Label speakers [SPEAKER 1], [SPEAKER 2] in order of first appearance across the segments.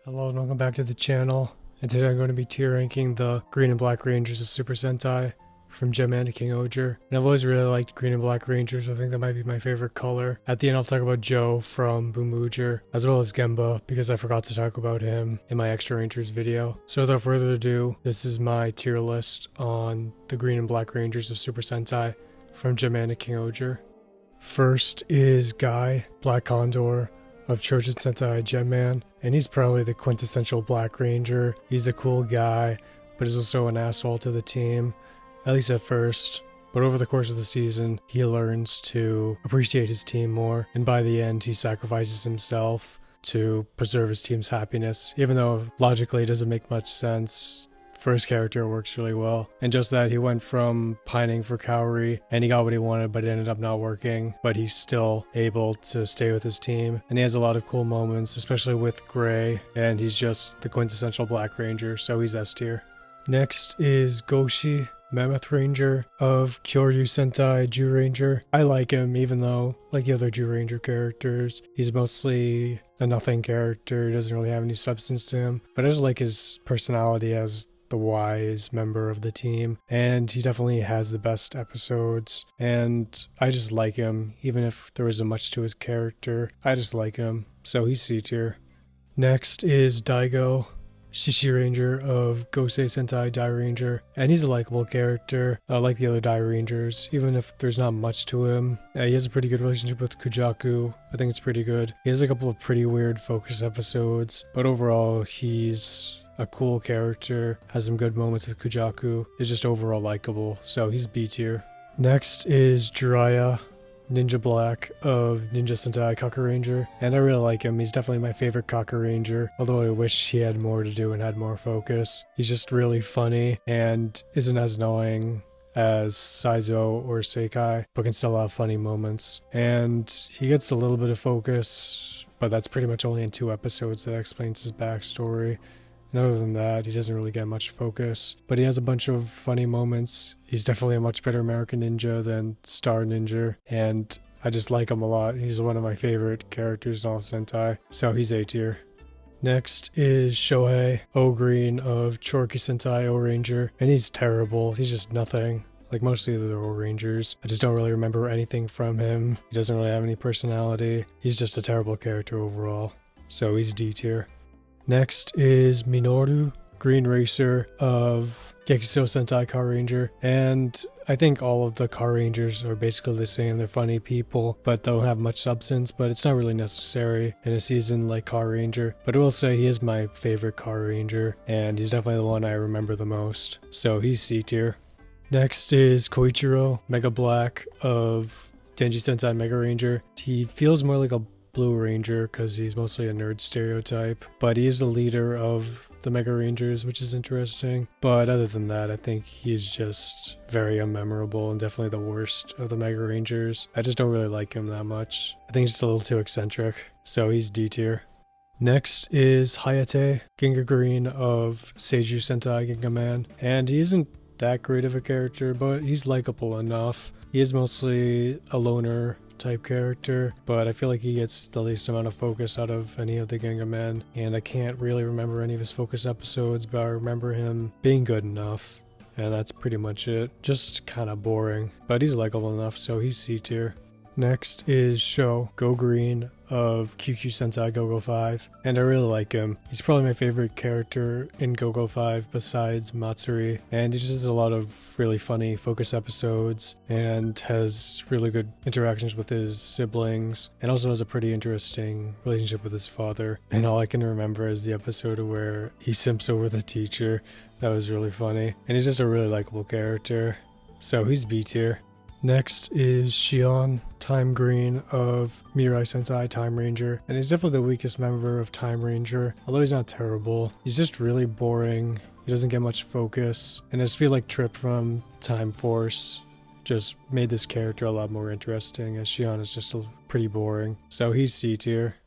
[SPEAKER 1] Hello and welcome back to the channel, and today I'm going to be tier ranking the Green and Black Rangers of Super Sentai from Jetman to King-Ohger. And I've always really liked Green and Black Rangers. I think that might be my favorite color. At the end I'll talk about Joe from Boukenger, as well as Gemba, because I forgot to talk about him in my Extra Rangers video. So without further ado, this is my tier list on the Green and Black Rangers of Super Sentai from Jetman to King-Ohger. First is Guy, Black Condor of Trojan Sentai Jetman, and he's probably the quintessential Black Ranger. He's a cool guy, but he's also an asshole to the team, at least at first. But over the course of the season, he learns to appreciate his team more, and by the end, he sacrifices himself to preserve his team's happiness, even though logically it doesn't make much sense. For his character, it works really well. And just that, he went from pining for Kyoryuger, and he got what he wanted, but it ended up not working. But he's still able to stay with his team. And he has a lot of cool moments, especially with Gray. And he's just the quintessential Black Ranger, so he's S tier. Next is Goshi, Mammoth Ranger of Kyoryuger Sentai Zyuranger. I like him, even though, like the other Zyuranger characters, he's mostly a nothing character. He doesn't really have any substance to him. But I just like his personality as the wise member of the team, and he definitely has the best episodes, and I just like him. Even if there isn't much to his character, I just like him, so he's C tier. Next is Daigo, Shinkenger of Gosei Sentai Dekaranger, and he's a likable character, like the other Dekarangers, even if there's not much to him. He has a pretty good relationship with Kujaku. I think it's pretty good. He has a couple of pretty weird focus episodes, but overall he's a cool character, has some good moments with Kujaku, is just overall likable, so he's B tier. Next is Jiraiya, Ninja Black of Ninja Sentai Dekaranger, and I really like him. He's definitely my favorite Dekaranger, although I wish he had more to do and had more focus. He's just really funny and isn't as annoying as Saizo or Seikai, but can still have funny moments. And he gets a little bit of focus, but that's pretty much only in 2 episodes that explains his backstory. And other than that, he doesn't really get much focus, but he has a bunch of funny moments. He's definitely a much better American Ninja than Star Ninja, and I just like him a lot. He's one of my favorite characters in all Sentai, so he's A tier. Next is Shohei O-Green of Chorky Sentai O-Ranger, and he's terrible. He's just nothing. Like most of the other O-Rangers, I just don't really remember anything from him. He doesn't really have any personality. He's just a terrible character overall, so he's D tier. Next is Minoru, Green Racer of Gekiso Sentai Kyoryuger, and I think all of the Kyoryugers are basically the same. They're funny people, but don't have much substance, but it's not really necessary in a season like Kyoryuger. But I will say he is my favorite Kyoryuger, and he's definitely the one I remember the most, so he's C tier. Next is Koichiro, Mega Black of Denji Sentai Magiranger. He feels more like a Blue Ranger because he's mostly a nerd stereotype, but he is the leader of the Mega Rangers, which is interesting. But other than that, I think he's just very unmemorable and definitely the worst of the Mega Rangers. I just don't really like him that much. I think he's just a little too eccentric, so he's D tier. Next is Hayate, Ginga Green of Seiju Sentai Gingaman, and he isn't that great of a character, but he's likable enough. He is mostly a loner type character, but I feel like he gets the least amount of focus out of any of the Gingamen, and I can't really remember any of his focus episodes, but I remember him being good enough, and that's pretty much it. Just kind of boring, but he's likable enough, so he's C tier. Next is Sho, Go Green of QQ Sentai Go-Go 5, and I really like him. He's probably my favorite character in Go-Go 5 besides Matsuri, and he just has a lot of really funny focus episodes and has really good interactions with his siblings, and also has a pretty interesting relationship with his father. And all I can remember is the episode where he simps over the teacher. That was really funny, and he's just a really likable character, so he's B tier. Next is Shion, Time Green of Mirai Sentai Time Ranger, and he's definitely the weakest member of Time Ranger, although he's not terrible. He's just really boring, he doesn't get much focus, and I just feel like Trip from Time Force just made this character a lot more interesting, as Shion is just pretty boring, so he's C tier.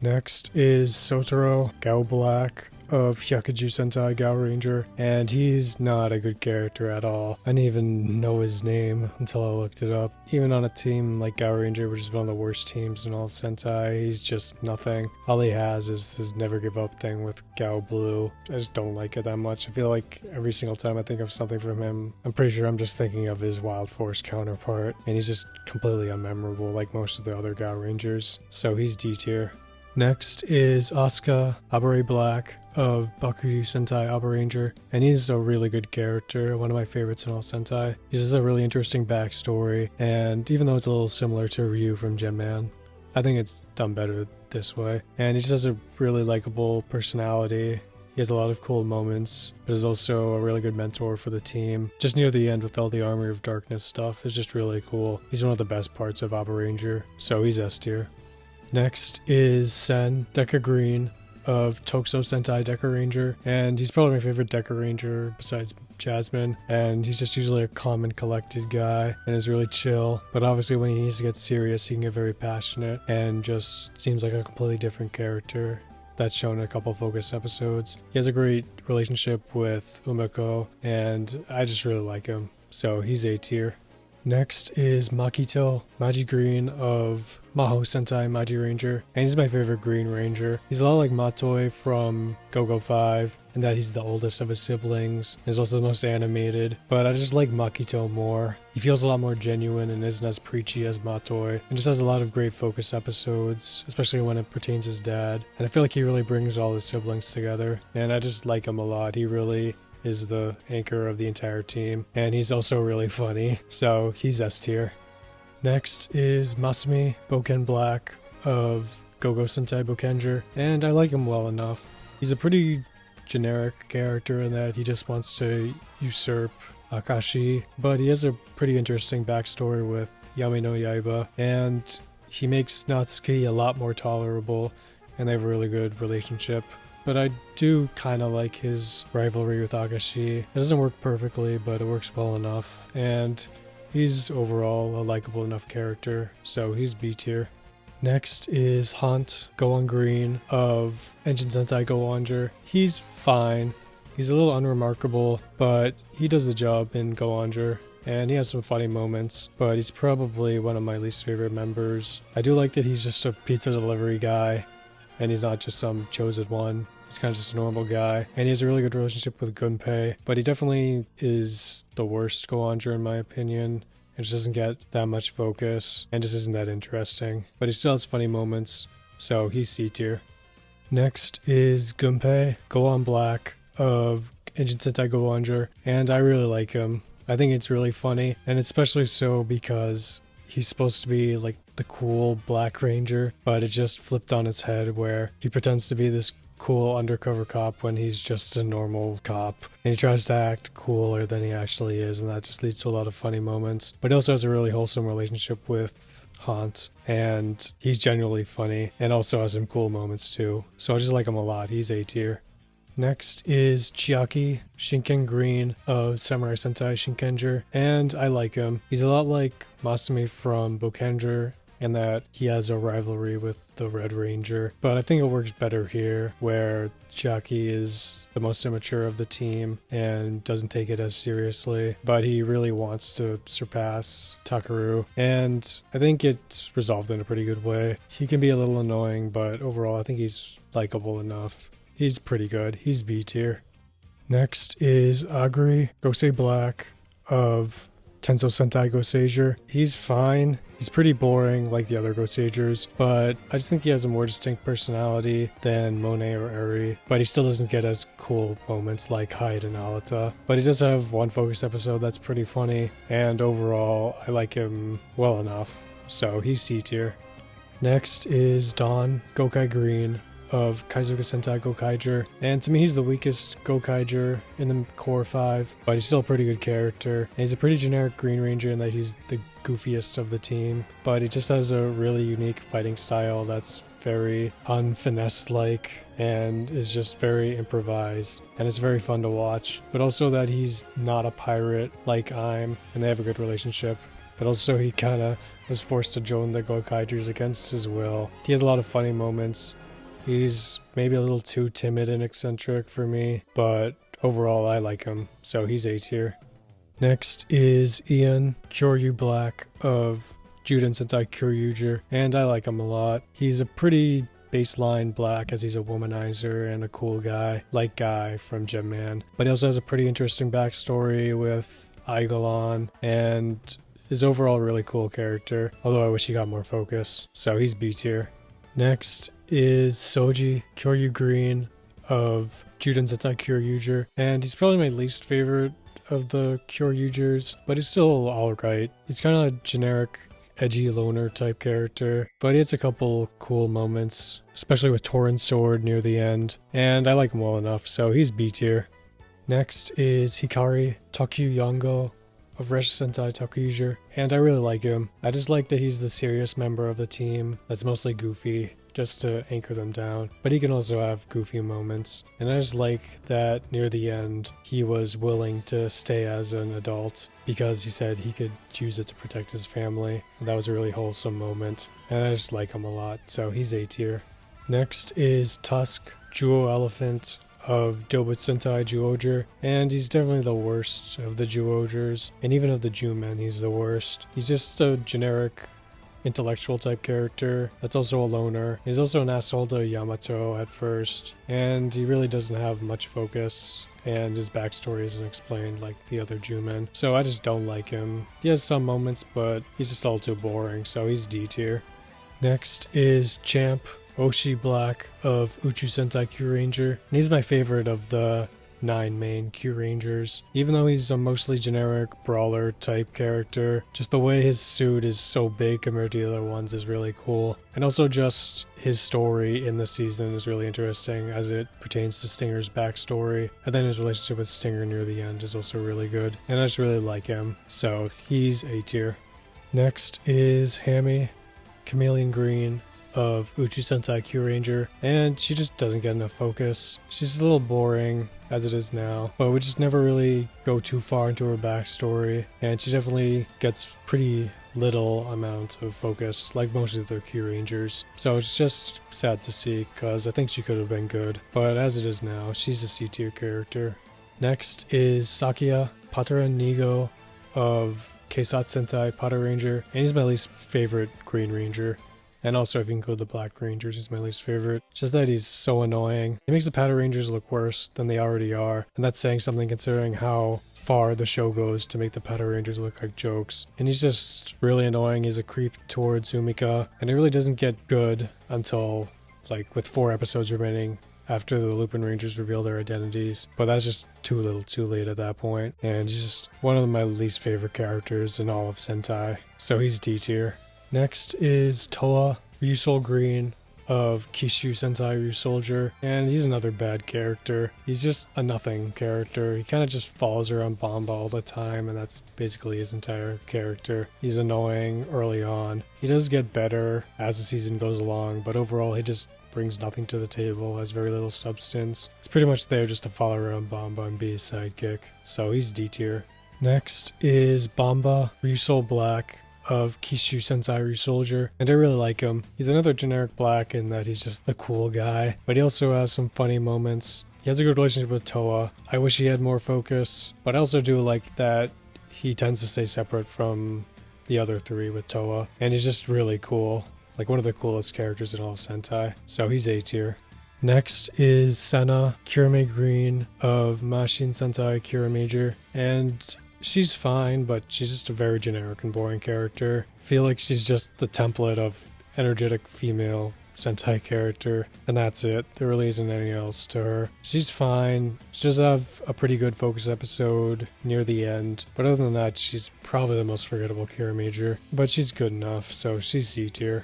[SPEAKER 1] Next is Sotaro Gao Black of Hyakuju Sentai Ranger, and he's not a good character at all. I didn't even know his name until I looked it up. Even on a team like Ranger, which is one of the worst teams in all of Sentai, he's just nothing. All he has is his never give up thing with Gao Blue. I just don't like it that much. I feel like every single time I think of something from him, I'm pretty sure I'm just thinking of his Wild Force counterpart, and he's just completely unmemorable like most of the other Rangers. So he's D tier. Next is Asuka Abare Black of Bakuryu Sentai Abaranger, and he's a really good character, one of my favorites in all Sentai. He has a really interesting backstory, and even though it's a little similar to Ryu from Jetman, I think it's done better this way. And he just has a really likable personality. He has a lot of cool moments, but is also a really good mentor for the team. Just near the end with all the Army of Darkness stuff is just really cool. He's one of the best parts of Abaranger, so he's S tier. Next is Sen Deca Green of Tokuso Sentai Dekaranger, and he's probably my favorite Dekaranger besides Jasmine, and he's just usually a calm and collected guy and is really chill, but obviously when he needs to get serious he can get very passionate and just seems like a completely different character. That's shown in a couple focus episodes. He has a great relationship with Umeko, and I just really like him, so he's A tier. Next is Makito Maji Green of Maho Sentai Magiranger, and he's my favorite Green Ranger. He's a lot like Matoi from Go-Go 5, in that he's the oldest of his siblings. He's also the most animated, but I just like Makito more. He feels a lot more genuine and isn't as preachy as Matoi, and just has a lot of great focus episodes, especially when it pertains to his dad. And I feel like he really brings all his siblings together, and I just like him a lot. He really is the anchor of the entire team, and he's also really funny, so he's S tier. Next is Masumi Bouken Black of Go-Go Sentai Boukenger, and I like him well enough. He's a pretty generic character in that he just wants to usurp Akashi, but he has a pretty interesting backstory with Yami no Yaiba, and he makes Natsuki a lot more tolerable, and they have a really good relationship. But I do kind of like his rivalry with Akashi. It doesn't work perfectly, but it works well enough, and he's overall a likable enough character, so he's B tier. Next is Haunt Gohan Green of Engine Sentai Gokaiger. He's fine. He's a little unremarkable, but he does the job in Gokaiger, and he has some funny moments, but he's probably one of my least favorite members. I do like that he's just a pizza delivery guy, and he's not just some chosen one. He's kind of just a normal guy, and he has a really good relationship with Gunpei, but he definitely is the worst Gokaiger in my opinion. It just doesn't get that much focus, and just isn't that interesting. But he still has funny moments, so he's C tier. Next is Gunpei Gohan Black of Engine Sentai Gokaiger, and I really like him. I think it's really funny, and especially so because he's supposed to be like the cool Black Ranger, but it just flipped on its head where he pretends to be this cool undercover cop when he's just a normal cop, and he tries to act cooler than he actually is, and that just leads to a lot of funny moments. But he also has a really wholesome relationship with Haunt, and he's genuinely funny and also has some cool moments too, so I just like him a lot. He's A tier. Next is Chiaki Shinken Green of Samurai Sentai Shinkenger, and I like him. He's a lot like Masumi from Boukenger in that he has a rivalry with the Red Ranger, but I think it works better here where Chiaki is the most immature of the team and doesn't take it as seriously, but he really wants to surpass Takaru, and I think it's resolved in a pretty good way. He can be a little annoying, but overall I think he's likable enough. He's pretty good. He's B tier. Next is Agri Gosei Black of Tenso Sentai Gokaiger. He's fine. He's pretty boring like the other Gokaigers, but I just think he has a more distinct personality than Monet or Eri, but he still doesn't get as cool moments like Hyde and Alita. But he does have one focus episode that's pretty funny, and overall I like him well enough, so he's C tier. Next is Dawn Gokai Green of Kaizoku Sentai Gokaiger, and to me he's the weakest Gokaiger in the core 5, but he's still a pretty good character, and he's a pretty generic Green Ranger in that he's the goofiest of the team, but he just has a really unique fighting style that's very unfinesse like and is just very improvised, and it's very fun to watch. But also that he's not a pirate like I'm, and they have a good relationship, but also he kind of was forced to join the Gokaigers against his will. He has a lot of funny moments, He's maybe a little too timid and eccentric for me, but overall I like him, so he's A tier. Next is Ian Kyoryu Black of Juden Sentai Kyoryuger, and I like him a lot. He's a pretty baseline black as he's a womanizer and a cool guy, like Guy from Jetman. But he also has a pretty interesting backstory with Aigalon, and is overall a really cool character, although I wish he got more focus, so he's B tier. Next is Soji Kyoryu Green of Juden Sentai Kyoryuger, and he's probably my least favorite of the Kyoryugers, but he's still alright. He's kind of a generic edgy loner type character, but he has a couple cool moments, especially with Torin's sword near the end, and I like him well enough, so he's B tier. Next is Hikari Takuyango of Resha Sentai Takuiger, and I really like him. I just like that he's the serious member of the team that's mostly goofy, just to anchor them down, but he can also have goofy moments, and I just like that near the end he was willing to stay as an adult because he said he could use it to protect his family, and that was a really wholesome moment, and I just like him a lot, so he's A tier. Next is Tusk Juo Elephant of Dobut Sentai King-Ohger, and he's definitely the worst of the King-Ohgers, and even of the Jumen he's the worst. He's just a generic intellectual type character that's also a loner. He's also an asshole to Yamato at first, and he really doesn't have much focus, and his backstory isn't explained like the other Jumen, so I just don't like him. He has some moments, but he's just all too boring, so he's D tier. Next is Champ Oshi Black of Uchu Sentai Kyoryuger, and he's my favorite of the 9 main Kyorangers. Even though he's a mostly generic brawler type character, just the way his suit is so big compared to the other ones is really cool. And also just his story in the season is really interesting as it pertains to Stinger's backstory. And then his relationship with Stinger near the end is also really good. And I just really like him, so he's A tier. Next is Hammy Chameleon Green of Uchi Sentai Kyuranger, and she just doesn't get enough focus. She's a little boring as it is now, but we just never really go too far into her backstory, and she definitely gets pretty little amount of focus like most of the Kyurangers, so it's just sad to see because I think she could have been good, but as it is now, she's a C tier character. Next is Sakia Patranger of Keisatsu Sentai Patranger, and he's my least favorite Green Ranger. And also, if you include the Black Rangers, he's my least favorite. Just that he's so annoying. He makes the Patrangers look worse than they already are. And that's saying something considering how far the show goes to make the Patrangers look like jokes. And he's just really annoying. He's a creep towards Umika. And it really doesn't get good until, like, with 4 episodes remaining after the Lupinrangers reveal their identities. But that's just too little too late at that point. And he's just one of my least favorite characters in all of Sentai. So he's D tier. Next is Toa Ryusol Green of Kishu Sentai Ryusoldier, and he's another bad character. He's just a nothing character. He kind of just follows around Bomba all the time, and that's basically his entire character. He's annoying early on. He does get better as the season goes along, but overall he just brings nothing to the table, has very little substance. He's pretty much there just to follow around Bomba and be his sidekick, so he's D tier. Next is Bomba Ryusol Black of Kishu Sentai Ryusoldier, and I really like him. He's another generic black in that he's just the cool guy, but he also has some funny moments. He has a good relationship with Toa. I wish he had more focus, but I also do like that he tends to stay separate from the other 3 with Toa, and he's just really cool. Like one of the coolest characters in all of Sentai, so he's A tier. Next is Senna Kirame Green of Mashin Sentai Kyoryuger, and she's fine, but she's just a very generic and boring character. I feel like she's just the template of energetic female Sentai character, and that's it. There really isn't anything else to her. She's fine. She does have a pretty good focus episode near the end, but other than that, she's probably the most forgettable Kyoryuger, but she's good enough, so she's C tier.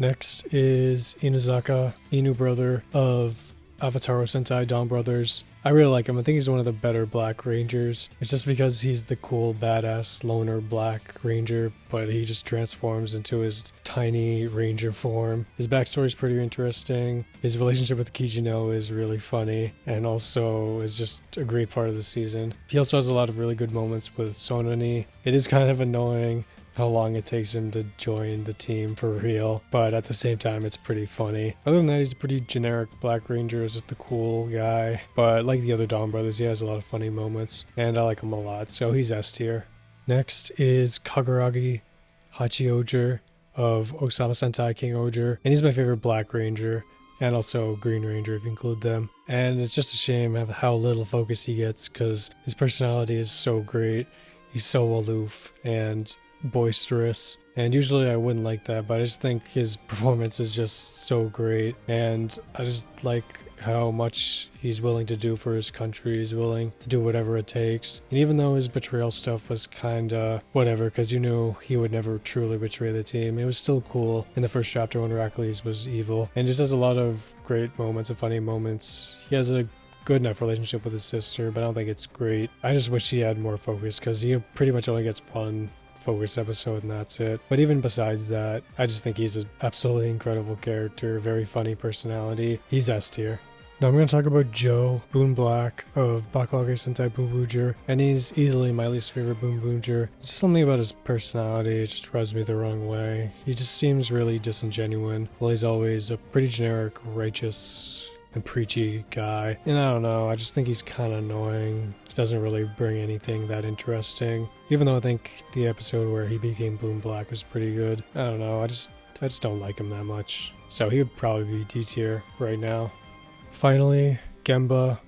[SPEAKER 1] Next is Inuzaka, Inu brother of Avataro Sentai Dawn Brothers. I really like him. I think he's one of the better Black Rangers. It's just because he's the cool, badass, loner Black Ranger, but he just transforms into his tiny Ranger form. His backstory is pretty interesting. His relationship with Kijino is really funny, and also is just a great part of the season. He also has a lot of really good moments with Sononi. It is kind of annoying how long it takes him to join the team for real, but at the same time it's pretty funny. Other than that, he's a pretty generic Black Ranger, is just the cool guy, but like the other Dawn brothers, he has a lot of funny moments, and I like him a lot, so he's S tier. Next is Kyoryuger Hachioger of Osama Sentai King-Ohger, and he's my favorite Black Ranger, and also Green Ranger if you include them. And it's just a shame of how little focus he gets, because his personality is so great. He's so aloof and boisterous, and usually I wouldn't like that, but I just think his performance is just so great, and I just like how much he's willing to do for his country. He's willing to do whatever it takes, and even though his betrayal stuff was kinda whatever, because you knew he would never truly betray the team, it was still cool in the first chapter when Heracles was evil, and just has a lot of great moments and funny moments. He has a good enough relationship with his sister, but I don't think it's great. I just wish he had more focus, because he pretty much only gets one focus episode and that's it. But even besides that, I just think he's an absolutely incredible character, very funny personality. He's S tier. Now I'm going to talk about Joe Boon Black of Boukenger Sentai Boukenger, and he's easily my least favorite Boukenger. It's just something about his personality, it just rubs me the wrong way. He just seems really disingenuous, while he's always a pretty generic, righteous and preachy guy. And I don't know, I just think he's kind of annoying. He doesn't really bring anything that interesting. Even though I think the episode where he became Boon Black was pretty good. I don't know, I just don't like him that much. So he would probably be D tier right now. Finally, Gemba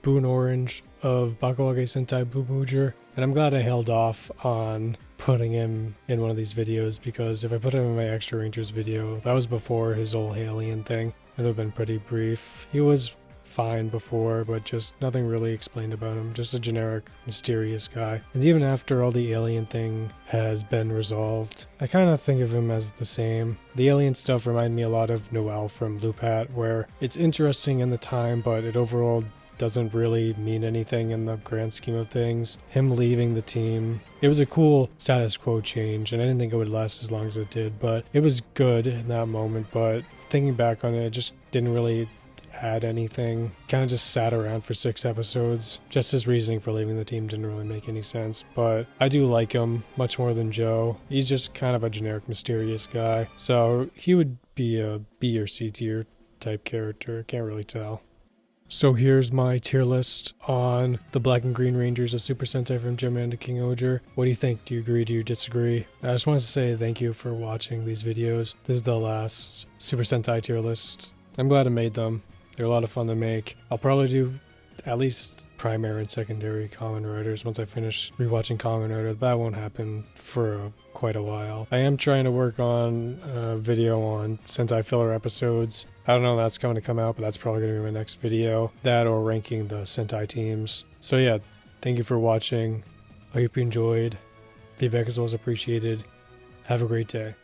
[SPEAKER 1] Boon Orange of Boukenger Sentai Boukenger. And I'm glad I held off on putting him in one of these videos, because if I put him in my Extra Rangers video, that was before his whole alien thing. It would have been pretty brief. He was fine before, but just nothing really explained about him. Just a generic, mysterious guy. And even after all the alien thing has been resolved, I kind of think of him as the same. The alien stuff reminded me a lot of Noel from Lupat, where it's interesting in the time, but it overall doesn't really mean anything in the grand scheme of things. Him leaving the team, it was a cool status quo change, and I didn't think it would last as long as it did, but it was good in that moment. But thinking back on it, it just didn't really add anything. Kind of just sat around for 6 episodes. Just his reasoning for leaving the team didn't really make any sense, but I do like him much more than Joe. He's just kind of a generic, mysterious guy, so he would be a B or C tier type character. Can't really tell. So here's my tier list on the Black and Green Rangers of Super Sentai from Jetman to King-Ohger. What do you think? Do you agree? Do you disagree? I just wanted to say thank you for watching these videos. This is the last Super Sentai tier list. I'm glad I made them. They're a lot of fun to make. I'll probably do at least primary and secondary Kamen Riders once I finish rewatching Kamen Rider. That won't happen for quite a while. I am trying to work on a video on Sentai filler episodes. I don't know when that's going to come out, but that's probably going to be my next video. That or ranking the Sentai teams. So yeah, thank you for watching. I hope you enjoyed. Feedback is always appreciated. Have a great day.